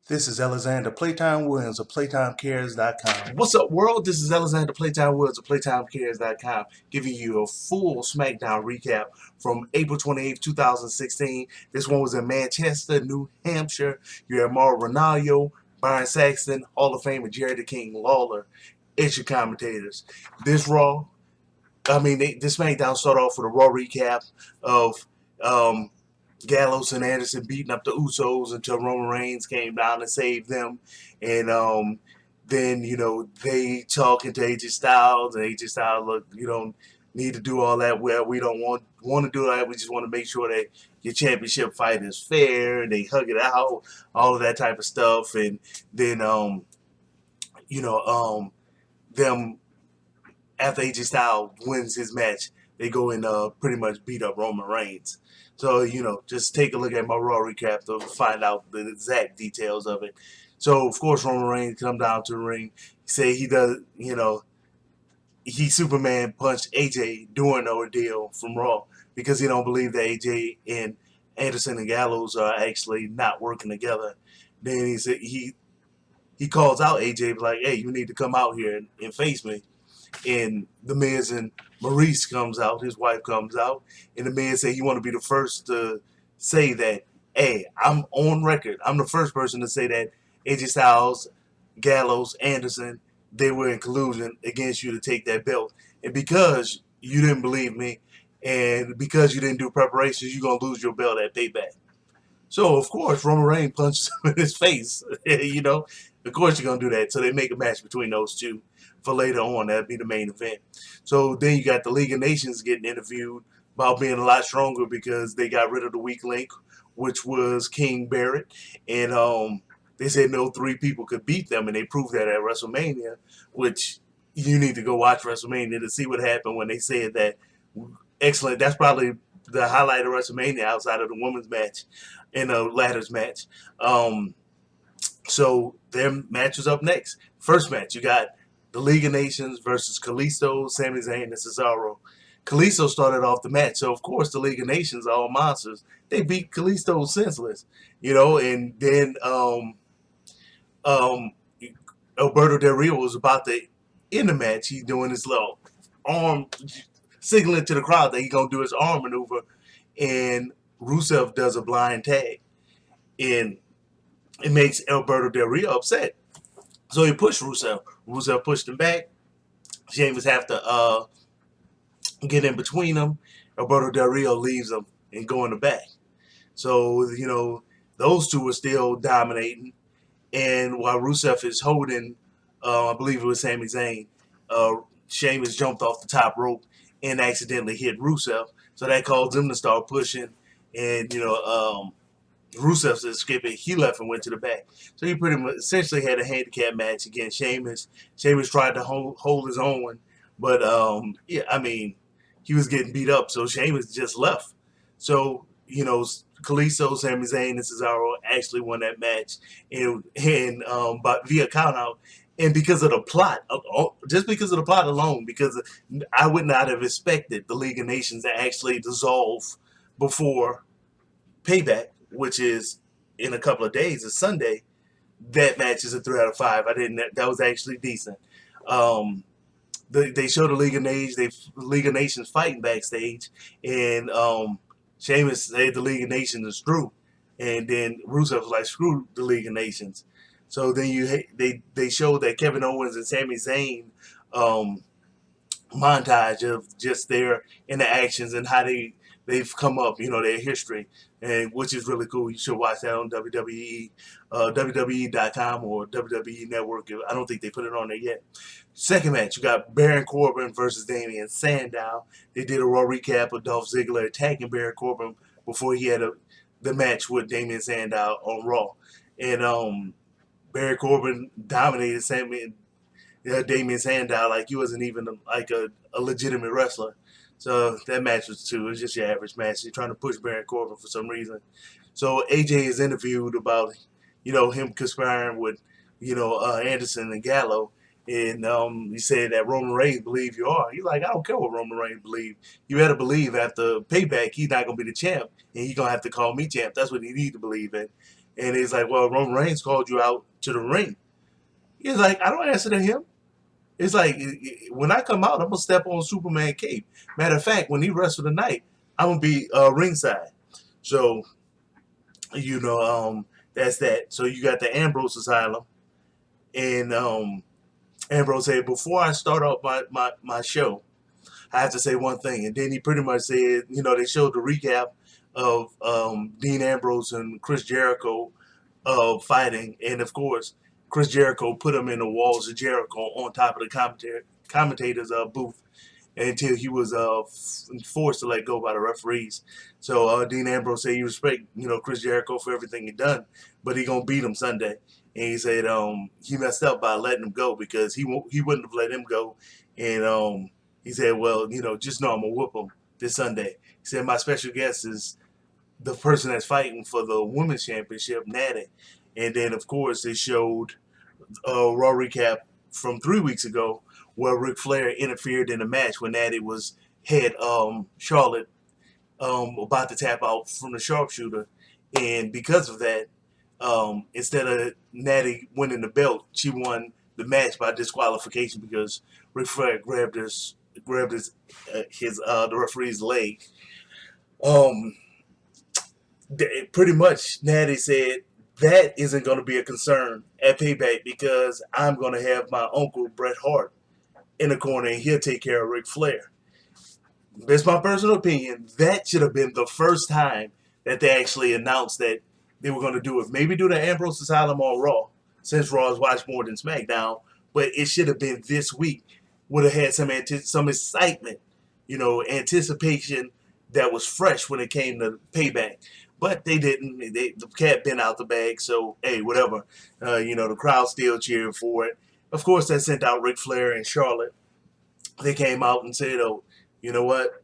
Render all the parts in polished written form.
This is Alexander Playtime Williams of PlayTimeCares.com. What's up, world? This is Alexander Playtime Woods of PlayTimeCares.com, giving you a full SmackDown recap from April 28th, 2016. This one was in Manchester, New Hampshire. You have Mauro Ranallo, Byron Saxton, Hall of Famer Jerry the King Lawler. It's your commentators. This Raw, this SmackDown started off with a Raw recap of um, Gallows and Anderson beating up the Usos until Roman Reigns came down and saved them. And then, they talking to AJ Styles, and AJ Styles, look, you don't need to do all that. Well, we don't want to do that. We just want to make sure that your championship fight is fair. And they hug it out, all of that type of stuff. And then, them after AJ Styles wins his match, they go and pretty much beat up Roman Reigns. So, just take a look at my Raw recap to find out the exact details of it. So, of course, Roman Reigns come down to the ring. He say he does, he Superman punched AJ during the ordeal from Raw because he don't believe that AJ and Anderson and Gallows are actually not working together. Then he said he calls out AJ like, hey, you need to come out here and face me. And the Miz and Maurice comes out, his wife comes out, and the Miz say he want to be the first to say that, hey, I'm on record. I'm the first person to say that AJ Styles, Gallows, Anderson, they were in collusion against you to take that belt. And because you didn't believe me, and because you didn't do preparations, you're going to lose your belt at Payback. So, of course, Roman Reigns punches him in his face. Of course you're going to do that. So they make a match between those two for later on. That'd be the main event. So then you got the League of Nations getting interviewed about being a lot stronger because they got rid of the weak link, which was King Barrett. And they said no three people could beat them, and they proved that at WrestleMania, which you need to go watch WrestleMania to see what happened when they said that. Excellent. That's probably the highlight of WrestleMania outside of the women's match and the ladders match. So their match was up next. First match, you got the League of Nations versus Kalisto, Sami Zayn, and Cesaro. Kalisto started off the match, so of course the League of Nations are all monsters. They beat Kalisto senseless, and then um, Alberto Del Rio was about to end the match. He's doing his little arm, signaling to the crowd that he's going to do his arm maneuver, and Rusev does a blind tag. And it makes Alberto Del Rio upset. So he pushed Rusev. Rusev pushed him back. Sheamus have to get in between them. Alberto Del Rio leaves him and go in the back. So, those two were still dominating. And while Rusev is holding, I believe it was Sami Zayn, Sheamus jumped off the top rope and accidentally hit Rusev. So that caused them to start pushing. And, Rusev said skip it. He left and went to the back. So he pretty much essentially had a handicap match against Sheamus. Sheamus tried to hold his own, but he was getting beat up. So Sheamus just left. So Kalisto, Sami Zayn, and Cesaro actually won that match, but via countout. And because of the plot, just because of the plot alone, because I would not have expected the League of Nations to actually dissolve before Payback, which is in a couple of days, it's Sunday. That match is a 3 out of 5. That was actually decent. They showed the League of Nations fighting backstage, and Sheamus said the League of Nations is screw, and then Rusev was like, screw the League of Nations. So then they showed that Kevin Owens and Sami Zayn montage of just their interactions and how they've come up, their history, and which is really cool. You should watch that on WWE, WWE.com or WWE Network. I don't think they put it on there yet. Second match, you got Baron Corbin versus Damian Sandow. They did a Raw recap of Dolph Ziggler attacking Baron Corbin before he had the match with Damian Sandow on Raw. And Baron Corbin dominated Damian Sandow like he wasn't even a legitimate wrestler. So that match was too. It was just your average match. You're trying to push Baron Corbin for some reason. So AJ is interviewed about, him conspiring with, Anderson and Gallo. And he said that Roman Reigns believe you are. He's like, I don't care what Roman Reigns believe. You better believe after Payback, he's not going to be the champ. And he's going to have to call me champ. That's what he need to believe in. And he's like, well, Roman Reigns called you out to the ring. He's like, I don't answer to him. It's like, when I come out, I'm going to step on Superman cape. Matter of fact, when he wrestles tonight, I'm going to be ringside. So, you know, that's that. So you got the Ambrose Asylum. And Ambrose said, before I start off my show, I have to say one thing. And then he pretty much said, you know, they showed the recap of Dean Ambrose and Chris Jericho fighting. And of course, Chris Jericho put him in the walls of Jericho on top of the commentator's booth until he was forced to let go by the referees. So Dean Ambrose said he respect, you know, Chris Jericho for everything he done, but he gonna beat him Sunday. And he said he messed up by letting him go because he wouldn't have let him go. And he said, well, you know, just know I'm gonna whoop him this Sunday. He said my special guest is the person that's fighting for the women's championship, Natty. And then of course they showed a Raw recap from 3 weeks ago where Ric Flair interfered in the match when Natty had Charlotte about to tap out from the sharpshooter, and because of that, instead of Natty winning the belt, she won the match by disqualification because Ric Flair grabbed the referee's leg. Um, Pretty much, Natty said that isn't going to be a concern at Payback because I'm going to have my uncle Bret Hart in the corner and he'll take care of Ric Flair. That's my personal opinion. That should have been the first time that they actually announced that they were going to do it. Maybe do the Ambrose Asylum on Raw, since Raw is watched more than SmackDown. But it should have been this week. Would have had some excitement, you know, anticipation that was fresh when it came to Payback. But they didn't. The cat been out the bag. So hey, whatever. You know, the crowd still cheering for it. Of course, that sent out Ric Flair and Charlotte. They came out and said, "Oh, you know what?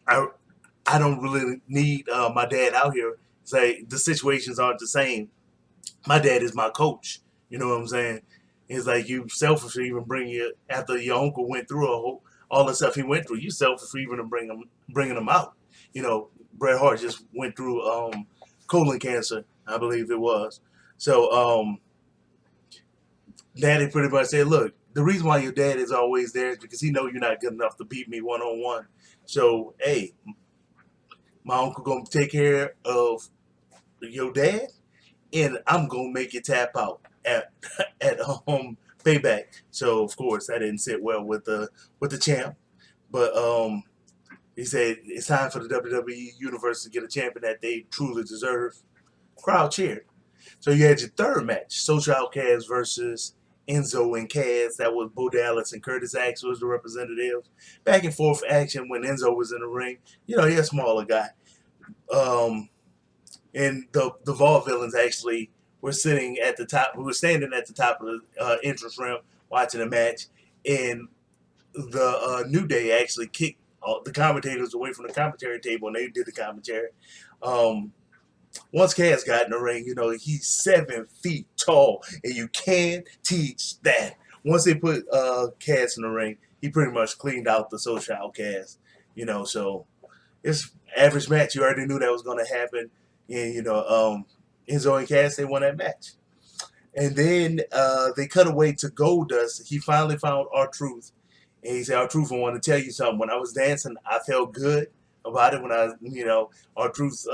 I I don't really need my dad out here. Say the situations aren't the same. My dad is my coach. You know what I'm saying? It's like you selfish for even bring you after your uncle went through all the stuff he went through. You selfish for even bringing him out. You know, Bret Hart just went through colon cancer, I believe it was. So Daddy pretty much said, "Look, the reason why your dad is always there is because he know you're not good enough to beat me 1-on-1. So hey, my uncle gonna take care of your dad, and I'm gonna make you tap out at at payback." So of course that didn't sit well with the champ, but he said it's time for the WWE universe to get a champion that they truly deserve. Crowd cheered. So you had your third match, Social Outcast versus Enzo and Kaz. That was Bo Dallas and Curtis Axel as the representatives. Back and forth action when Enzo was in the ring. You know, he's a smaller guy. Um, and the Vaudevillains actually were sitting at the top. We were standing at the top of the entrance ramp watching the match, and the New Day actually kicked the commentators away from the commentary table, and they did the commentary. Um, Once Cass got in the ring, you know he's 7 feet tall, and you can't teach that. Once they put Cass in the ring, he pretty much cleaned out the Social Outcast. You know, so it's average match. You already knew that was going to happen. And, you know, Enzo and Cass, they won that match. And then they cut away to Goldust. He finally found R-Truth. And he said, R-Truth, I want to tell you something. When I was dancing, I felt good about it. When R-Truth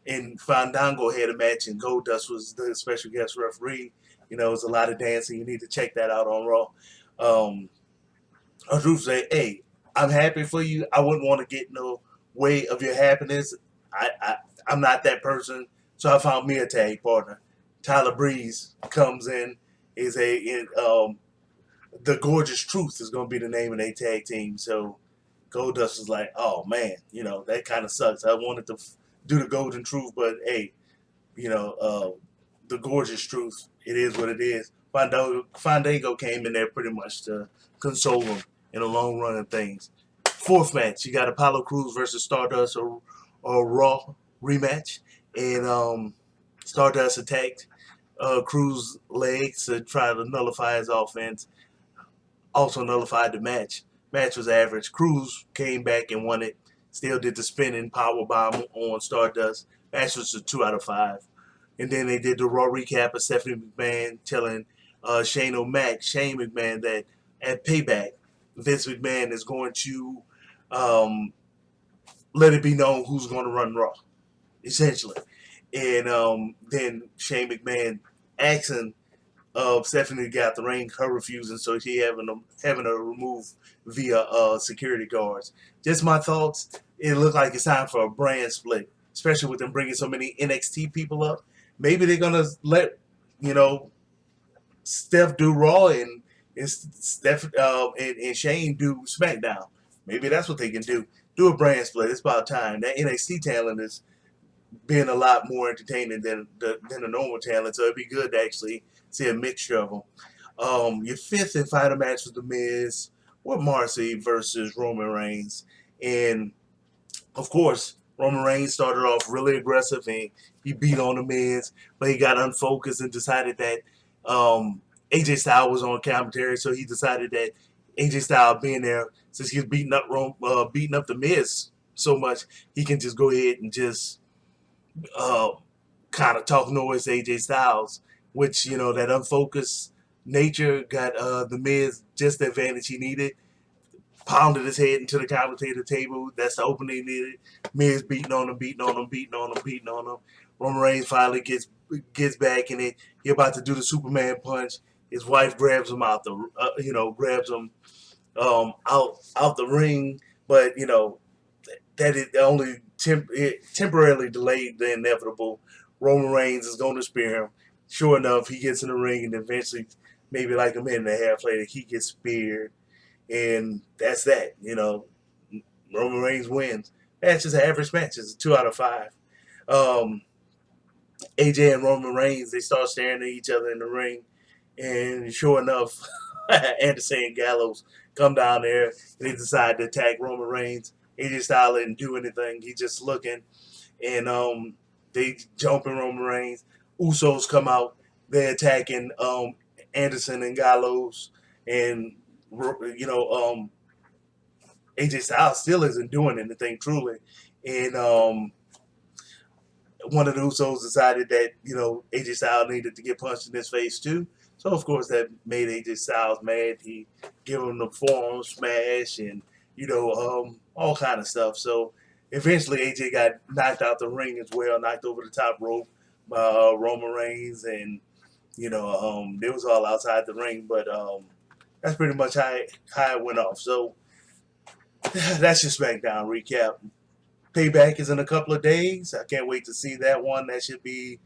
and Fandango had a match, and Goldust was the special guest referee. You know, it was a lot of dancing. You need to check that out on Raw. R-Truth said, hey, I'm happy for you. I wouldn't want to get in the way of your happiness. I'm not that person. So I found me a tag partner. Tyler Breeze comes in. The Gorgeous Truth is going to be the name of their tag team. So Goldust was like, oh man, you know, that kind of sucks. I wanted to do the Golden Truth, but hey, you know, the Gorgeous Truth, it is what it is. Fandango came in there pretty much to console him in the long run of things. Fourth match, you got Apollo Crews versus Stardust, a Raw rematch, and Stardust attacked Crews' legs to try to nullify his offense. Also nullified the match. Match was average. Crews came back and won it. Still did the spinning power bomb on Stardust. Match was a 2 out of 5. And then they did the Raw recap of Stephanie McMahon telling Shane McMahon, that at Payback, Vince McMahon is going to um, let it be known who's going to run Raw, essentially. And then Shane McMahon asking Stephanie got the ring, her refusing, so she having her removed via security guards. Just my thoughts. It looked like it's time for a brand split, especially with them bringing so many NXT people up. Maybe they're gonna let you know Steph do Raw and Steph and Shane do SmackDown. Maybe that's what they can do. Do a brand split. It's about time. That NXT talent is being a lot more entertaining than the normal talent. So it'd be good to actually see a mixture of them. Your fifth and final match was The Miz with Marcy versus Roman Reigns. And, of course, Roman Reigns started off really aggressive and he beat on The Miz, but he got unfocused and decided that AJ Styles was on commentary, so he decided that AJ Styles being there, since he was beating up The Miz so much, he can just go ahead and just uh, kind of talk noise to AJ Styles, which, that unfocused nature got The Miz just the advantage he needed. Pounded his head into the commentator table. That's the opening he needed. Miz beating on him, beating on him, beating on him, beating on him. Roman Reigns finally gets back in it. He about to do the Superman punch. His wife grabs him grabs him out the ring, but that it only temporarily delayed the inevitable. Roman Reigns is going to spear him. Sure enough, he gets in the ring, and eventually, maybe like a minute and a half later, he gets speared, and that's that. Roman Reigns wins. That's just an average match. It's a 2 out of 5. AJ and Roman Reigns, they start staring at each other in the ring, and sure enough, Anderson and Gallows come down there, and they decide to attack Roman Reigns. AJ Styles didn't do anything. He just looking, and they jump in Roman Reigns. Usos come out. They're attacking Anderson and Gallows, and AJ Styles still isn't doing anything truly, and one of the Usos decided that AJ Styles needed to get punched in his face too. So of course that made AJ Styles mad. He gave him the forearm smash and all kind of stuff. So eventually AJ got knocked out the ring as well, knocked over the top rope by Roman Reigns, and it was all outside the ring. But that's pretty much how it went off. So that's your SmackDown recap. Payback is in a couple of days. I can't wait to see that one. That should be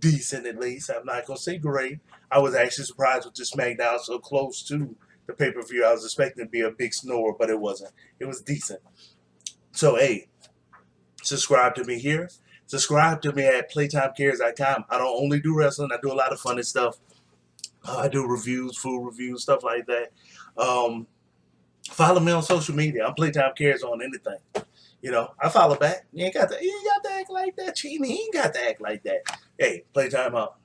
decent at least. I'm not going to say great. I was actually surprised with the SmackDown so close to the pay-per-view. I was expecting to be a big snore, but it wasn't. It was decent. So, hey, subscribe to me here. Subscribe to me at PlayTimeCares.com. I don't only do wrestling. I do a lot of funny stuff. I do reviews, food reviews, stuff like that. Follow me on social media. I'm Playtime Cares on anything. I follow back. You ain't got to act like that, Chini. He ain't got to act like that. Hey, Playtime out.